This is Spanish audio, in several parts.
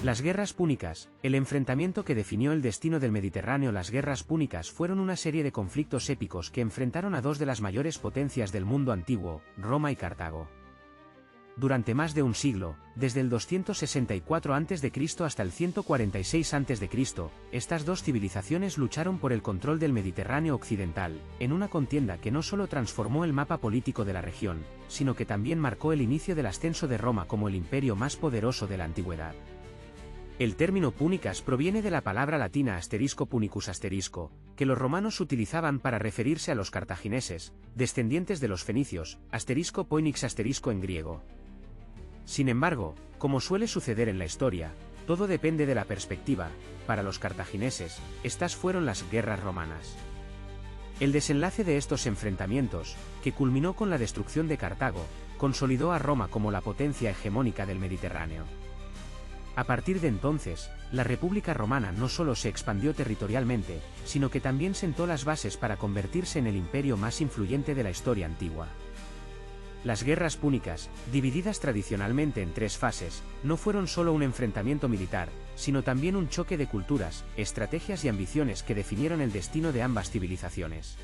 Las guerras púnicas, el enfrentamiento que definió el destino del Mediterráneo. Las guerras púnicas fueron una serie de conflictos épicos que enfrentaron a dos de las mayores potencias del mundo antiguo, Roma y Cartago. Durante más de un siglo, desde el 264 a.C. hasta el 146 a.C., estas dos civilizaciones lucharon por el control del Mediterráneo occidental, en una contienda que no solo transformó el mapa político de la región, sino que también marcó el inicio del ascenso de Roma como el imperio más poderoso de la antigüedad. El término púnicas proviene de la palabra latina *punicus*, que los romanos utilizaban para referirse a los cartagineses, descendientes de los fenicios, *poinix* en griego. Sin embargo, como suele suceder en la historia, todo depende de la perspectiva. Para los cartagineses, estas fueron las guerras romanas. El desenlace de estos enfrentamientos, que culminó con la destrucción de Cartago, consolidó a Roma como la potencia hegemónica del Mediterráneo. A partir de entonces, la República Romana no solo se expandió territorialmente, sino que también sentó las bases para convertirse en el imperio más influyente de la historia antigua. Las guerras púnicas, divididas tradicionalmente en tres fases, no fueron solo un enfrentamiento militar, sino también un choque de culturas, estrategias y ambiciones que definieron el destino de ambas civilizaciones.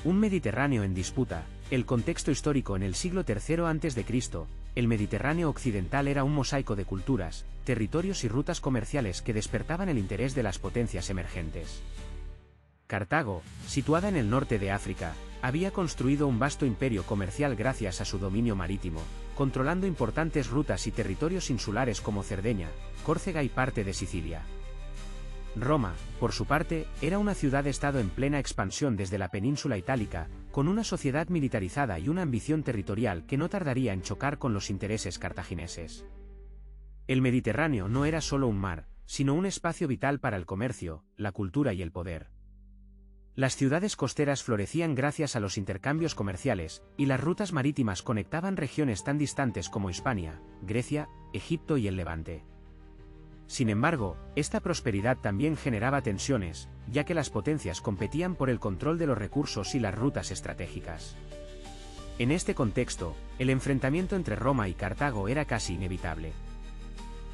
Un Mediterráneo en disputa. El contexto histórico en el siglo III a.C., el Mediterráneo occidental era un mosaico de culturas, territorios y rutas comerciales que despertaban el interés de las potencias emergentes. Cartago, situada en el norte de África, había construido un vasto imperio comercial gracias a su dominio marítimo, controlando importantes rutas y territorios insulares como Cerdeña, Córcega y parte de Sicilia. Roma, por su parte, era una ciudad-estado en plena expansión desde la península itálica, con una sociedad militarizada y una ambición territorial que no tardaría en chocar con los intereses cartagineses. El Mediterráneo no era solo un mar, sino un espacio vital para el comercio, la cultura y el poder. Las ciudades costeras florecían gracias a los intercambios comerciales, y las rutas marítimas conectaban regiones tan distantes como Hispania, Grecia, Egipto y el Levante. Sin embargo, esta prosperidad también generaba tensiones, ya que las potencias competían por el control de los recursos y las rutas estratégicas. En este contexto, el enfrentamiento entre Roma y Cartago era casi inevitable.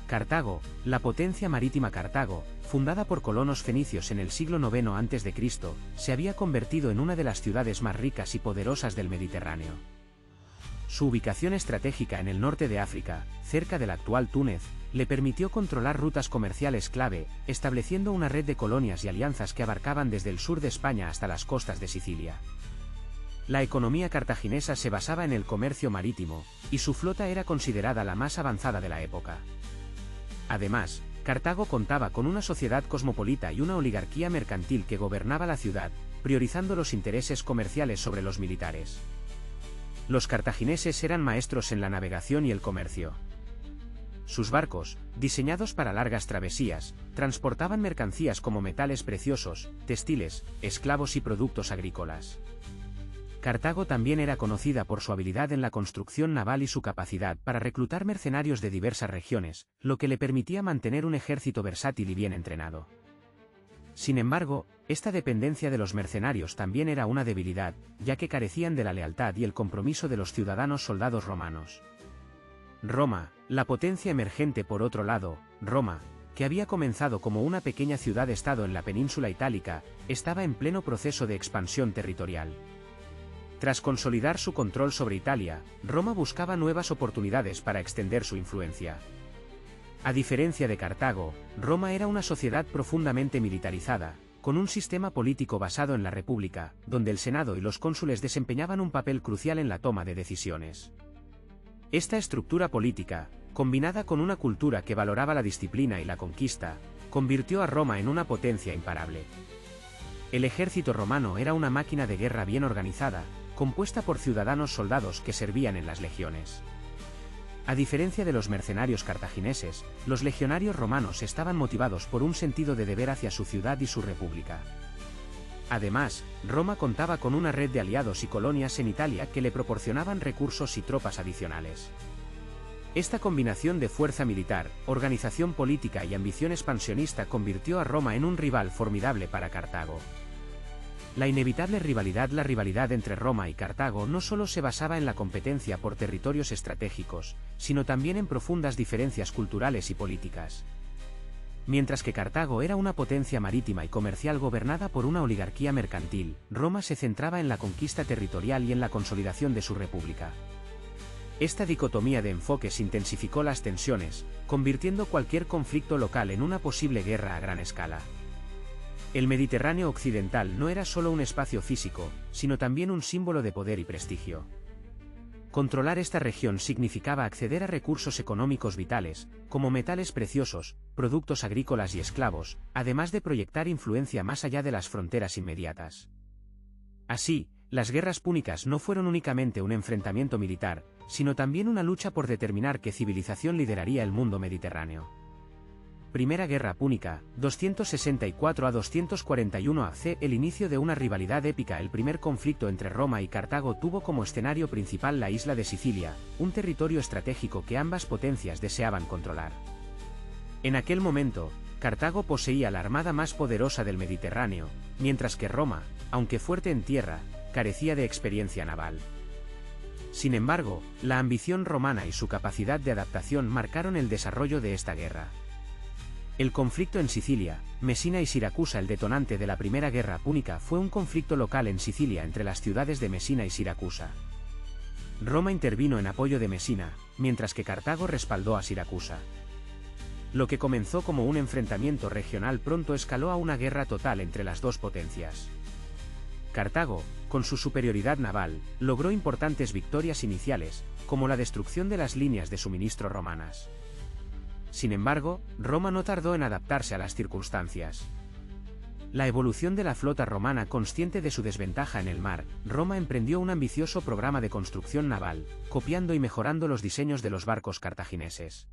Cartago, la potencia marítima Cartago, fundada por colonos fenicios en el siglo IX a.C., se había convertido en una de las ciudades más ricas y poderosas del Mediterráneo. Su ubicación estratégica en el norte de África, cerca del actual Túnez, le permitió controlar rutas comerciales clave, estableciendo una red de colonias y alianzas que abarcaban desde el sur de España hasta las costas de Sicilia. La economía cartaginesa se basaba en el comercio marítimo, y su flota era considerada la más avanzada de la época. Además, Cartago contaba con una sociedad cosmopolita y una oligarquía mercantil que gobernaba la ciudad, priorizando los intereses comerciales sobre los militares. Los cartagineses eran maestros en la navegación y el comercio. Sus barcos, diseñados para largas travesías, transportaban mercancías como metales preciosos, textiles, esclavos y productos agrícolas. Cartago también era conocida por su habilidad en la construcción naval y su capacidad para reclutar mercenarios de diversas regiones, lo que le permitía mantener un ejército versátil y bien entrenado. Sin embargo, esta dependencia de los mercenarios también era una debilidad, ya que carecían de la lealtad y el compromiso de los ciudadanos soldados romanos. Roma, la potencia emergente. Por otro lado, Roma, que había comenzado como una pequeña ciudad-estado en la península itálica, estaba en pleno proceso de expansión territorial. Tras consolidar su control sobre Italia, Roma buscaba nuevas oportunidades para extender su influencia. A diferencia de Cartago, Roma era una sociedad profundamente militarizada, con un sistema político basado en la república, donde el Senado y los cónsules desempeñaban un papel crucial en la toma de decisiones. Esta estructura política, combinada con una cultura que valoraba la disciplina y la conquista, convirtió a Roma en una potencia imparable. El ejército romano era una máquina de guerra bien organizada, compuesta por ciudadanos soldados que servían en las legiones. A diferencia de los mercenarios cartagineses, los legionarios romanos estaban motivados por un sentido de deber hacia su ciudad y su república. Además, Roma contaba con una red de aliados y colonias en Italia que le proporcionaban recursos y tropas adicionales. Esta combinación de fuerza militar, organización política y ambición expansionista convirtió a Roma en un rival formidable para Cartago. La inevitable rivalidad entre Roma y Cartago no solo se basaba en la competencia por territorios estratégicos, sino también en profundas diferencias culturales y políticas. Mientras que Cartago era una potencia marítima y comercial gobernada por una oligarquía mercantil, Roma se centraba en la conquista territorial y en la consolidación de su república. Esta dicotomía de enfoques intensificó las tensiones, convirtiendo cualquier conflicto local en una posible guerra a gran escala. El Mediterráneo occidental no era solo un espacio físico, sino también un símbolo de poder y prestigio. Controlar esta región significaba acceder a recursos económicos vitales, como metales preciosos, productos agrícolas y esclavos, además de proyectar influencia más allá de las fronteras inmediatas. Así, las guerras púnicas no fueron únicamente un enfrentamiento militar, sino también una lucha por determinar qué civilización lideraría el mundo mediterráneo. Primera Guerra Púnica, 264 a 241 AC. El inicio de una rivalidad épica. El primer conflicto entre Roma y Cartago tuvo como escenario principal la isla de Sicilia, un territorio estratégico que ambas potencias deseaban controlar. En aquel momento, Cartago poseía la armada más poderosa del Mediterráneo, mientras que Roma, aunque fuerte en tierra, carecía de experiencia naval. Sin embargo, la ambición romana y su capacidad de adaptación marcaron el desarrollo de esta guerra. El conflicto en Sicilia, Mesina y Siracusa. El detonante de la Primera Guerra Púnica fue un conflicto local en Sicilia entre las ciudades de Mesina y Siracusa. Roma intervino en apoyo de Mesina, mientras que Cartago respaldó a Siracusa. Lo que comenzó como un enfrentamiento regional pronto escaló a una guerra total entre las dos potencias. Cartago, con su superioridad naval, logró importantes victorias iniciales, como la destrucción de las líneas de suministro romanas. Sin embargo, Roma no tardó en adaptarse a las circunstancias. La evolución de la flota romana. Consciente de su desventaja en el mar, Roma emprendió un ambicioso programa de construcción naval, copiando y mejorando los diseños de los barcos cartagineses.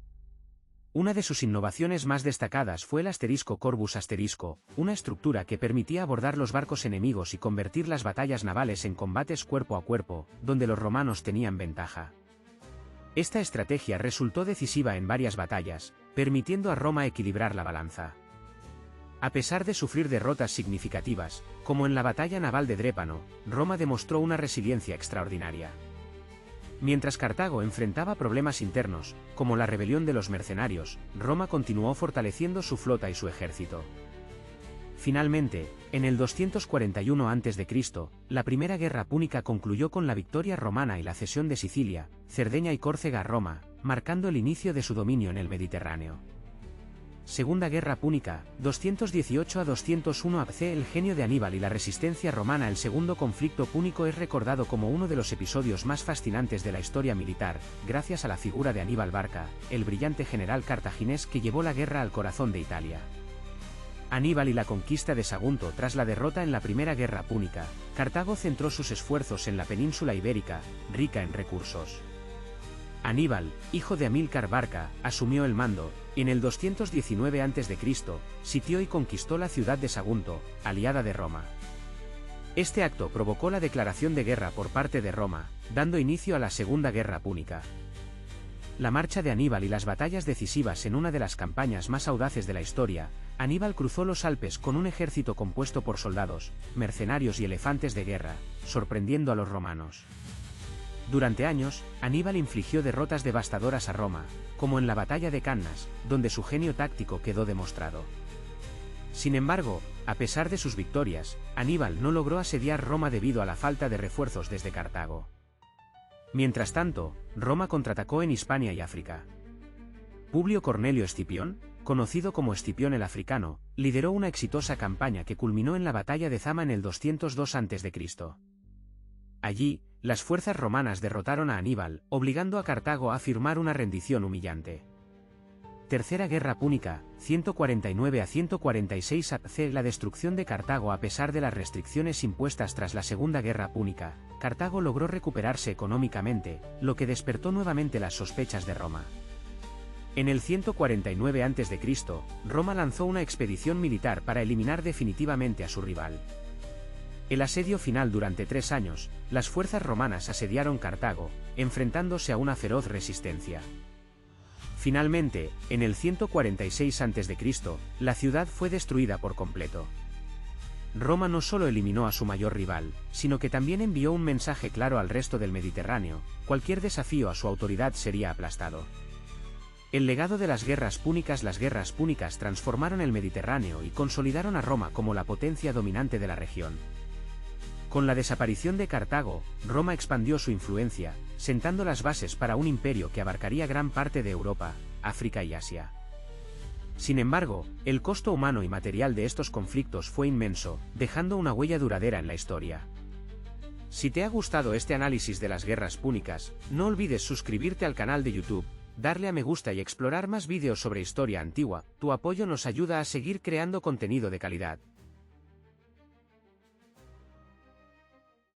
Una de sus innovaciones más destacadas fue el asterisco Corvus asterisco, una estructura que permitía abordar los barcos enemigos y convertir las batallas navales en combates cuerpo a cuerpo, donde los romanos tenían ventaja. Esta estrategia resultó decisiva en varias batallas, permitiendo a Roma equilibrar la balanza. A pesar de sufrir derrotas significativas, como en la batalla naval de Drépano, Roma demostró una resiliencia extraordinaria. Mientras Cartago enfrentaba problemas internos, como la rebelión de los mercenarios, Roma continuó fortaleciendo su flota y su ejército. Finalmente, en el 241 a.C., la Primera Guerra Púnica concluyó con la victoria romana y la cesión de Sicilia, Cerdeña y Córcega a Roma, marcando el inicio de su dominio en el Mediterráneo. Segunda Guerra Púnica, 218 a 201 AC. El genio de Aníbal y la resistencia romana. El segundo conflicto púnico es recordado como uno de los episodios más fascinantes de la historia militar, gracias a la figura de Aníbal Barca, el brillante general cartaginés que llevó la guerra al corazón de Italia. Aníbal y la conquista de Sagunto. Tras la derrota en la Primera Guerra Púnica, Cartago centró sus esfuerzos en la península ibérica, rica en recursos. Aníbal, hijo de Amílcar Barca, asumió el mando, y en el 219 a.C., sitió y conquistó la ciudad de Sagunto, aliada de Roma. Este acto provocó la declaración de guerra por parte de Roma, dando inicio a la Segunda Guerra Púnica. La marcha de Aníbal y las batallas decisivas. En una de las campañas más audaces de la historia, Aníbal cruzó los Alpes con un ejército compuesto por soldados, mercenarios y elefantes de guerra, sorprendiendo a los romanos. Durante años, Aníbal infligió derrotas devastadoras a Roma, como en la batalla de Cannas, donde su genio táctico quedó demostrado. Sin embargo, a pesar de sus victorias, Aníbal no logró asediar Roma debido a la falta de refuerzos desde Cartago. Mientras tanto, Roma contraatacó en Hispania y África. Publio Cornelio Escipión, conocido como Escipión el Africano, lideró una exitosa campaña que culminó en la batalla de Zama en el 202 a.C. Allí, las fuerzas romanas derrotaron a Aníbal, obligando a Cartago a firmar una rendición humillante. Tercera Guerra Púnica, 149 a 146 AC. La destrucción de Cartago. A pesar de las restricciones impuestas tras la Segunda Guerra Púnica, Cartago logró recuperarse económicamente, lo que despertó nuevamente las sospechas de Roma. En el 149 a.C., Roma lanzó una expedición militar para eliminar definitivamente a su rival. El asedio final. Durante 3 años, las fuerzas romanas asediaron Cartago, enfrentándose a una feroz resistencia. Finalmente, en el 146 a.C., la ciudad fue destruida por completo. Roma no solo eliminó a su mayor rival, sino que también envió un mensaje claro al resto del Mediterráneo: cualquier desafío a su autoridad sería aplastado. El legado de las guerras púnicas transformaron el Mediterráneo y consolidaron a Roma como la potencia dominante de la región. Con la desaparición de Cartago, Roma expandió su influencia, sentando las bases para un imperio que abarcaría gran parte de Europa, África y Asia. Sin embargo, el costo humano y material de estos conflictos fue inmenso, dejando una huella duradera en la historia. Si te ha gustado este análisis de las guerras púnicas, no olvides suscribirte al canal de YouTube, darle a me gusta y explorar más vídeos sobre historia antigua. Tu apoyo nos ayuda a seguir creando contenido de calidad.